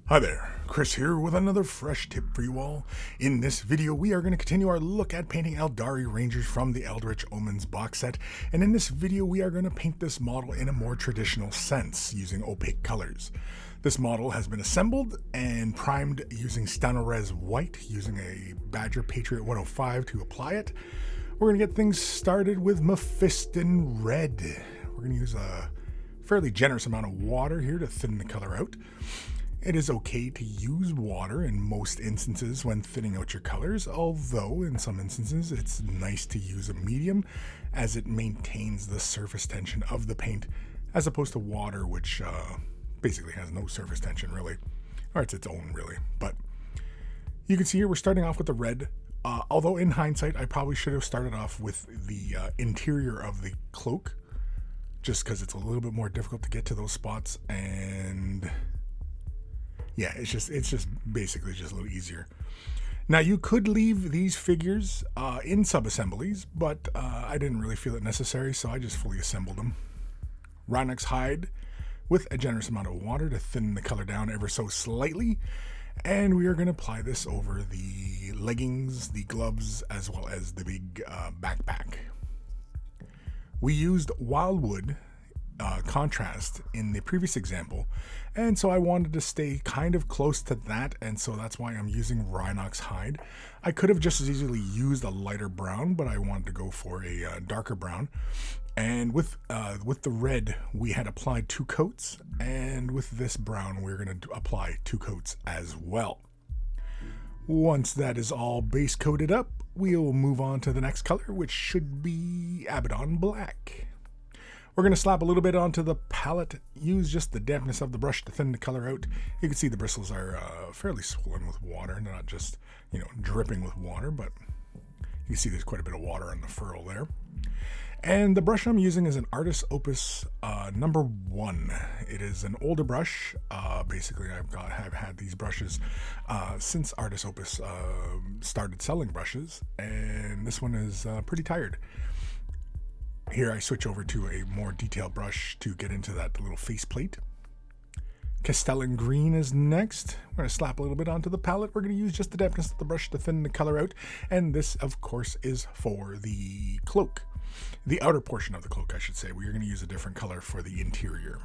Hi there, Chris here with another fresh tip for you all. In this video, we are going to continue our look at painting Aeldari Rangers from the Eldritch Omens box set, and in this video, we are going to paint this model in a more traditional sense, using opaque colors. This model has been assembled and primed using Stanores White, using a Badger Patriot 105 to apply it. We're going to get things started with Mephiston Red. We're going to use a fairly generous amount of water here to thin the color out. It is okay to use water in most instances when thinning out your colors, although in some instances it's nice to use a medium as it maintains the surface tension of the paint as opposed to water, which basically has no surface tension really, or it's its own really. But you can see here we're starting off with the red, although in hindsight I probably should have started off with the interior of the cloak just because it's a little bit more difficult to get to those spots, and yeah, it's just basically just a little easier. Now you could leave these figures in sub-assemblies, but I didn't really feel it necessary, so I just fully assembled them. Rhinox hide with a generous amount of water to thin the color down ever so slightly, and we are going to apply this over the leggings, the gloves, as well as the big backpack. We used wildwood contrast in the previous example, and so I wanted to stay kind of close to that, and so that's why I'm using Rhinox hide. I could have just as easily used a lighter brown, but I wanted to go for a darker brown. And with the red, we had applied 2 coats, and with this brown, we're going to apply 2 coats as well. Once that is all base coated up, we'll move on to the next color, which should be Abaddon Black. We're going to slap a little bit onto the palette, use just the dampness of the brush to thin the color out. You can see the bristles are fairly swollen with water. They're not just, dripping with water, but you can see there's quite a bit of water on the furrow there. And the brush I'm using is an Artist Opus number 1. It is an older brush. Basically, I've had these brushes since Artist Opus started selling brushes, and this one is pretty tired. Here I switch over to a more detailed brush to get into that little faceplate. Castellan Green is next. We're going to slap a little bit onto the palette. We're going to use just the dampness of the brush to thin the color out, and this, of course, is for the cloak. The outer portion of the cloak, I should say. We are going to use a different color for the interior.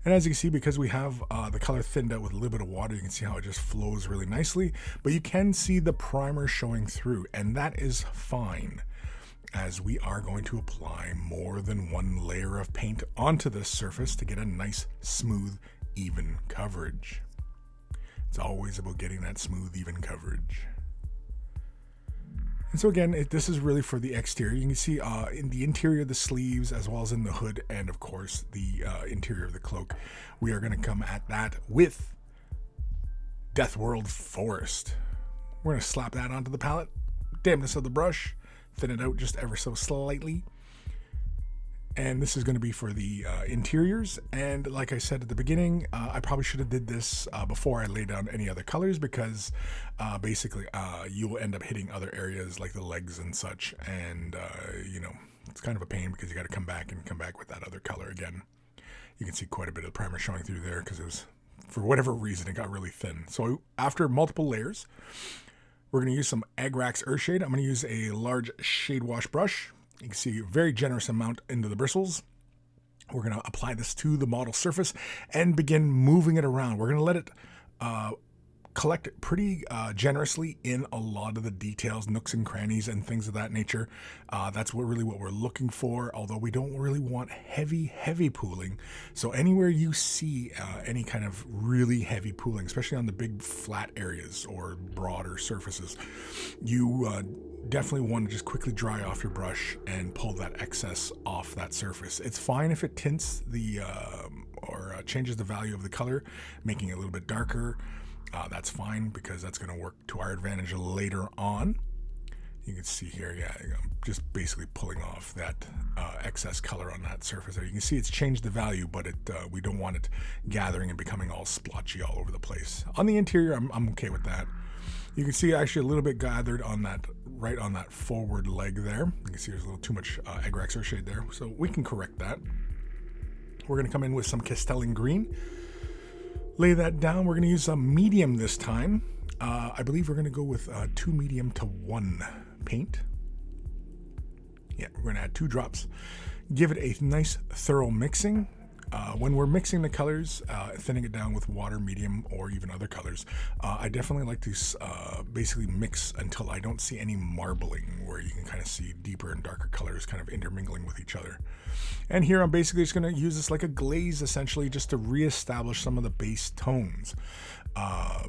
And as you can see, because we have the color thinned out with a little bit of water, you can see how it just flows really nicely. But you can see the primer showing through, and that is fine, as we are going to apply more than one layer of paint onto this surface to get a nice, smooth, even coverage. It's always about getting that smooth, even coverage. And so again, this is really for the exterior. You can see in the interior of the sleeves, as well as in the hood, and of course the interior of the cloak, we are going to come at that with Deathworld Forest. We're going to slap that onto the palette, dampness of the brush, thin it out just ever so slightly. And this is going to be for the interiors. And like I said at the beginning, I probably should have did this before I laid down any other colors, because basically you will end up hitting other areas like the legs and such. And, it's kind of a pain because you got to come back with that other color again. You can see quite a bit of primer showing through there because it was, for whatever reason, it got really thin. So after multiple layers, we're going to use some Agrax Earthshade. I'm going to use a large shade wash brush. You can see a very generous amount into the bristles. We're going to apply this to the model surface and begin moving it around. We're going to let it collect pretty generously in a lot of the details, nooks and crannies and things of that nature. That's really what we're looking for, although we don't really want heavy pooling. So anywhere you see any kind of really heavy pooling, especially on the big flat areas or broader surfaces, you definitely want to just quickly dry off your brush and pull that excess off that surface. It's fine if it tints the or changes the value of the color, making it a little bit darker. That's fine, because that's going to work to our advantage later on. You can see here, I'm just basically pulling off that excess color on that surface there. You can see it's changed the value, but we don't want it gathering and becoming all splotchy all over the place. On the interior, I'm okay with that. You can see actually a little bit gathered on that, right on that forward leg there. You can see there's a little too much Agrax Earthshade there, so we can correct that. We're going to come in with some Castellan Green. Lay that down. We're going to use a medium this time. I believe we're going to go with 2 medium to 1 paint. Yeah, we're going to add 2 drops. Give it a nice thorough mixing. When we're mixing the colors, thinning it down with water, medium, or even other colors, I definitely like to basically mix until I don't see any marbling, where you can kind of see deeper and darker colors kind of intermingling with each other. And here I'm basically just going to use this like a glaze, essentially, just to reestablish some of the base tones.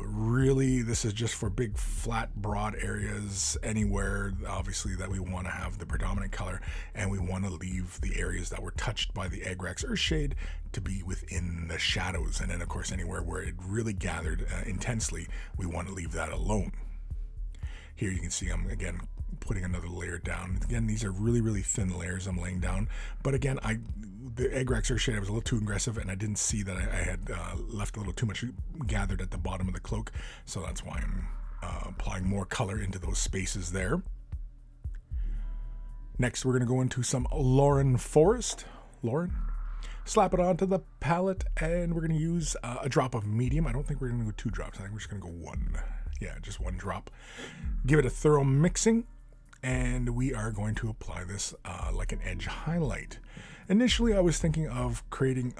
Really, this is just for big, flat, broad areas, anywhere, obviously, that we want to have the predominant color, and we want to leave the areas that were touched by the Agrax Earthshade to be within the shadows. And then, of course, anywhere where it really gathered intensely, we want to leave that alone. Here you can see I'm, again, putting another layer down. Again, these are really, really thin layers I'm laying down. But again, the Agrax Earthshade, I was a little too aggressive, and I didn't see that I had left a little too much gathered at the bottom of the cloak. So that's why I'm applying more color into those spaces there. Next, we're going to go into some Lauren Forest. Lauren. Slap it onto the palette, and we're going to use a drop of medium. I don't think we're going to go 2 drops. I think we're just going to go 1. Yeah, just 1 drop. Give it a thorough mixing, and we are going to apply this like an edge highlight. Initially, I was thinking of creating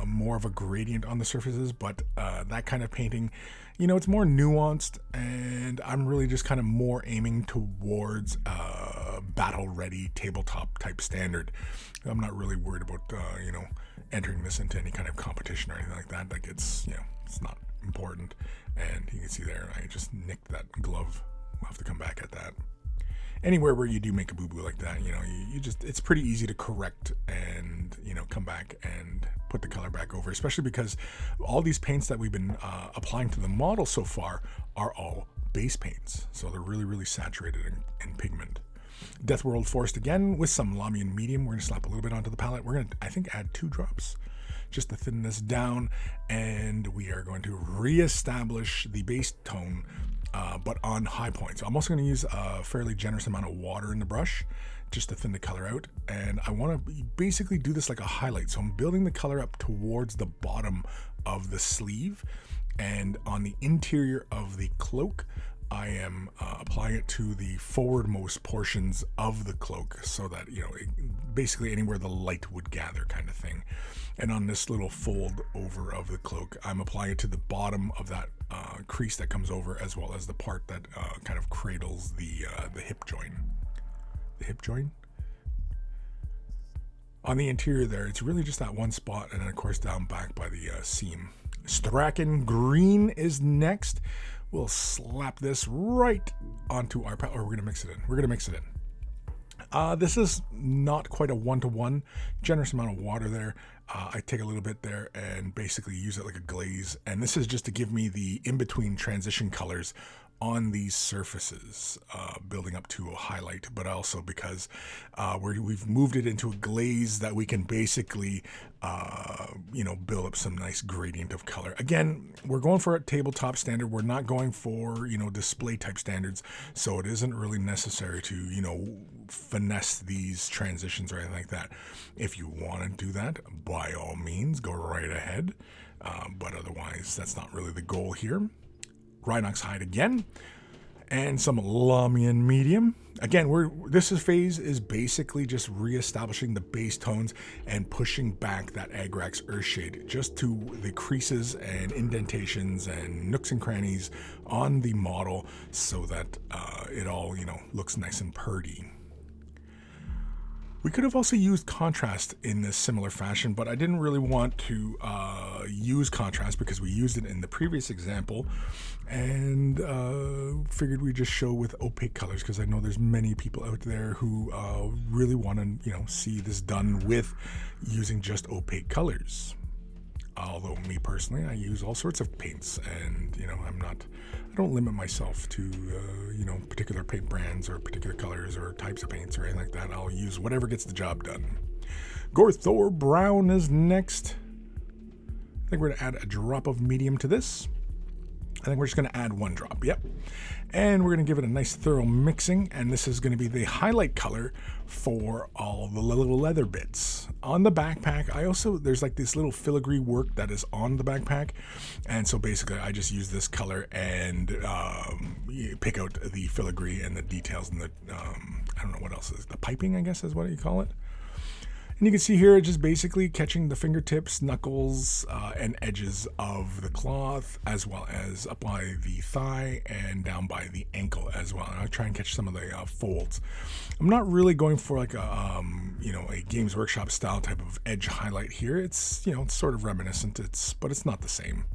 more of a gradient on the surfaces, but that kind of painting, you know, it's more nuanced, and I'm really just kind of more aiming towards battle-ready tabletop type standard. I'm not really worried about, you know, entering this into any kind of competition or anything like that. Like, it's, you know, it's not important. And you can see there, I just nicked that glove. We'll have to come back at that. Anywhere where you do make a boo-boo like that, you know, you just, it's pretty easy to correct and, you know, come back and put the color back over, especially because all these paints that we've been applying to the model so far are all base paints. So they're really, really saturated in pigment. Deathworld Forest again with some Lamian medium. We're going to slap a little bit onto the palette. We're going to, I think, add 2 drops just to thin this down, and we are going to reestablish the base tone, but on high points. I'm also going to use a fairly generous amount of water in the brush just to thin the color out, and I want to basically do this like a highlight. So I'm building the color up towards the bottom of the sleeve, and on the interior of the cloak, I am applying it to the forwardmost portions of the cloak, so that, you know, basically anywhere the light would gather kind of thing. And on this little fold over of the cloak, I'm applying it to the bottom of that crease that comes over, as well as the part that kind of cradles the hip joint. The hip joint? On the interior there, it's really just that one spot, and then of course down back by the seam. Strachan Green is next. We'll slap this right onto our palette, or we're going to mix it in. We're going to mix it in. This is not quite a 1-to-1, generous amount of water there. I take a little bit there and basically use it like a glaze. And this is just to give me the in-between transition colors on these surfaces, building up to a highlight, but also because we've moved it into a glaze that we can basically, you know, build up some nice gradient of color. Again, we're going for a tabletop standard. We're not going for, you know, display type standards. So it isn't really necessary to, you know, finesse these transitions or anything like that. If you want to do that, by all means, go right ahead. But otherwise, that's not really the goal here. Rhinox hide again, and some Lamian medium. Again, this phase is basically just reestablishing the base tones and pushing back that Agrax Earthshade just to the creases and indentations and nooks and crannies on the model, so that it all, you know, looks nice and purdy. We could have also used contrast in this similar fashion, but I didn't really want to use contrast because we used it in the previous example, and figured we'd just show with opaque colors, because I know there's many people out there who really want to, you know, see this done with using just opaque colors. Although me personally, I use all sorts of paints, and, you know, I don't limit myself to, you know, particular paint brands or particular colors or types of paints or anything like that. I'll use whatever gets the job done. Gorthor Brown is next. I think we're going to add a drop of medium to this. I think we're just going to add 1 drop. Yep. And we're going to give it a nice thorough mixing. And this is going to be the highlight color for all the little leather bits. On the backpack, there's like this little filigree work that is on the backpack. And so basically I just use this color and pick out the filigree and the details and the, I don't know what else is, the piping, I guess is what you call it. And you can see here, just basically catching the fingertips, knuckles, and edges of the cloth, as well as up by the thigh and down by the ankle as well. And I'll try and catch some of the folds. I'm not really going for like a Games Workshop style type of edge highlight here. It's, it's sort of reminiscent, but it's not the same.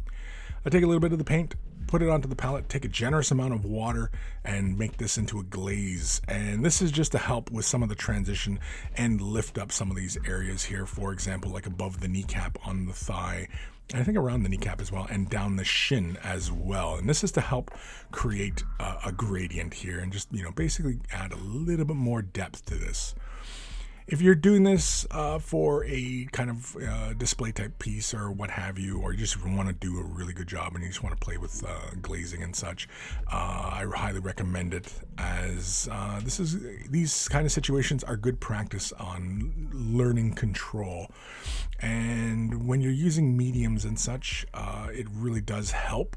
I take a little bit of the paint, put it onto the palette, take a generous amount of water, and make this into a glaze. And this is just to help with some of the transition and lift up some of these areas here. For example, like above the kneecap on the thigh, and I think around the kneecap as well, and down the shin as well. And this is to help create a gradient here and just, basically add a little bit more depth to this. If you're doing this for a kind of display type piece or what have you, or you just want to do a really good job and you just want to play with glazing and such, I highly recommend it, as these kind of situations are good practice on learning control. And when you're using mediums and such, it really does help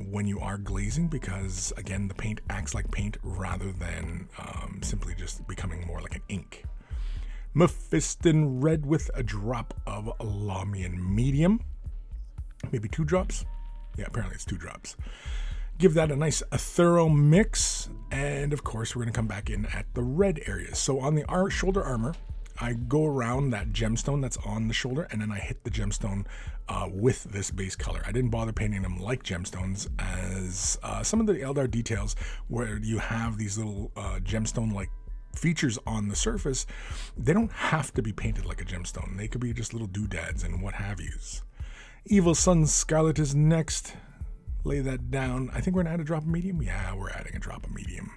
when you are glazing, because again, the paint acts like paint rather than simply just becoming more like an ink. Mephiston red with a drop of Lamian medium, maybe 2 drops. Yeah, apparently it's 2 drops. Give that a thorough mix, and of course we're going to come back in at the red areas. So on the shoulder armor, I go around that gemstone that's on the shoulder, and then I hit the gemstone with this base color. I didn't bother painting them like gemstones, as some of the Eldar details where you have these little gemstone-like features on the surface, they don't have to be painted like a gemstone. They could be just little doodads and what have yous. Evil Sun Scarlet is next. Lay that down. I think we're going to add a drop of medium. Yeah, we're adding a drop of medium.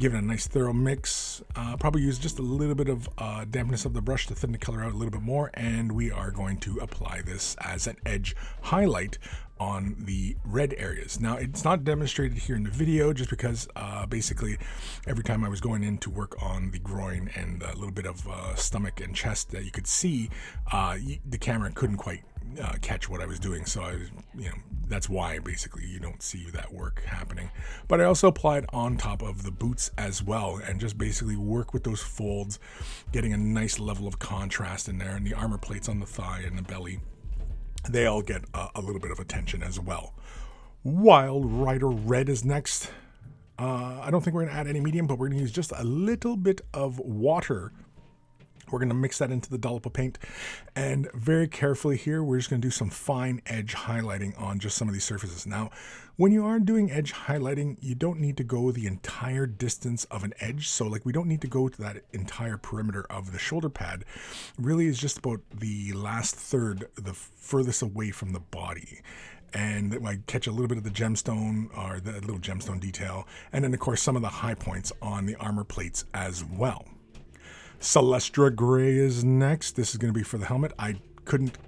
Give it a nice thorough mix. Probably use just a little bit of dampness of the brush to thin the color out a little bit more, and we are going to apply this as an edge highlight on the red areas. Now, it's not demonstrated here in the video just because basically every time I was going in to work on the groin and a little bit of stomach and chest that you could see, the camera couldn't quite catch what I was doing. So I was, that's why basically you don't see that work happening. But I also applied on top of the boots as well, and just basically work with those folds, getting a nice level of contrast in there. And the armor plates on the thigh and the belly, they all get a little bit of attention as well. Wild Rider Red is next. I don't think we're going to add any medium, but we're going to use just a little bit of water. We're going to mix that into the dollop of paint, and very carefully here, we're just going to do some fine edge highlighting on just some of these surfaces. Now, when you are doing edge highlighting, you don't need to go the entire distance of an edge. So like we don't need to go to that entire perimeter of the shoulder pad. Really, it's just about the last third, the furthest away from the body. And I catch a little bit of the gemstone or the little gemstone detail. And then of course, some of the high points on the armor plates as well. Celestra Gray is next. This is going to be for the helmet. I couldn't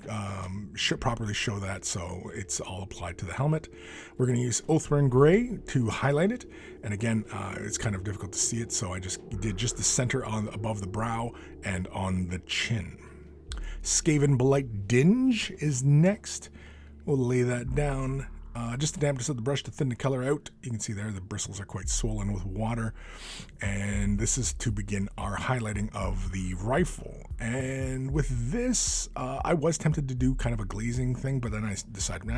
properly show that, so it's all applied to the helmet. We're going to use Oathburn Gray to highlight it. And again, it's kind of difficult to see it, so I just did just the center above the brow and on the chin. Skaven Blight Dinge is next. We'll lay that down. Just the dampness of the brush to thin the color out. You can see there the bristles are quite swollen with water. And this is to begin our highlighting of the rifle. And with this, I was tempted to do kind of a glazing thing, but then I decided,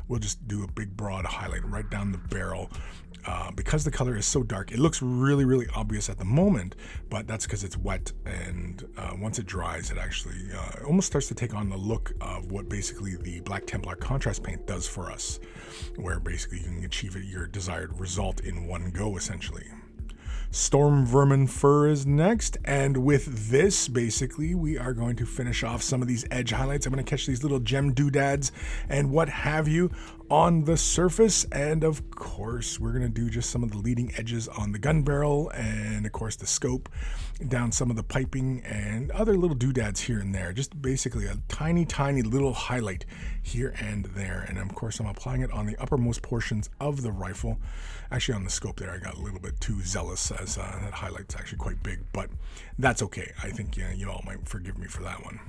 we'll just do a big broad highlight right down the barrel. Because the color is so dark, it looks really, really obvious at the moment, but that's because it's wet, and once it dries, it actually almost starts to take on the look of what basically the Black Templar contrast paint does for us, where basically you can achieve your desired result in one go, essentially. Storm Vermin Fur is next, and with this, basically, we are going to finish off some of these edge highlights. I'm going to catch these little gem doodads and what have you on the surface, and of course we're going to do just some of the leading edges on the gun barrel, and of course the scope, down some of the piping and other little doodads here and there. Just basically a tiny little highlight here and there. And of course I'm applying it on the uppermost portions of the rifle. Actually on the scope there I got a little bit too zealous, as that highlight's actually quite big, but that's okay. I think you all might forgive me for that one.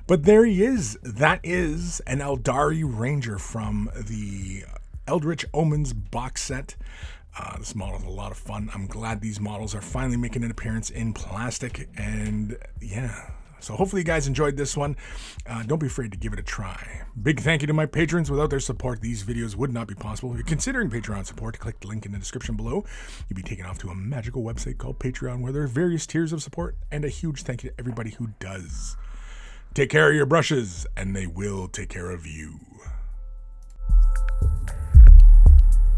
But there he is. That is an Aeldari Ranger from the Eldritch Omens box set. This model is a lot of fun. I'm glad these models are finally making an appearance in plastic, and yeah. So hopefully you guys enjoyed this one. Don't be afraid to give it a try. Big thank you to my patrons. Without their support, these videos would not be possible. If you're considering Patreon support, click the link in the description below. You'll be taken off to a magical website called Patreon, where there are various tiers of support, and a huge thank you to everybody who does. Take care of your brushes, and they will take care of you.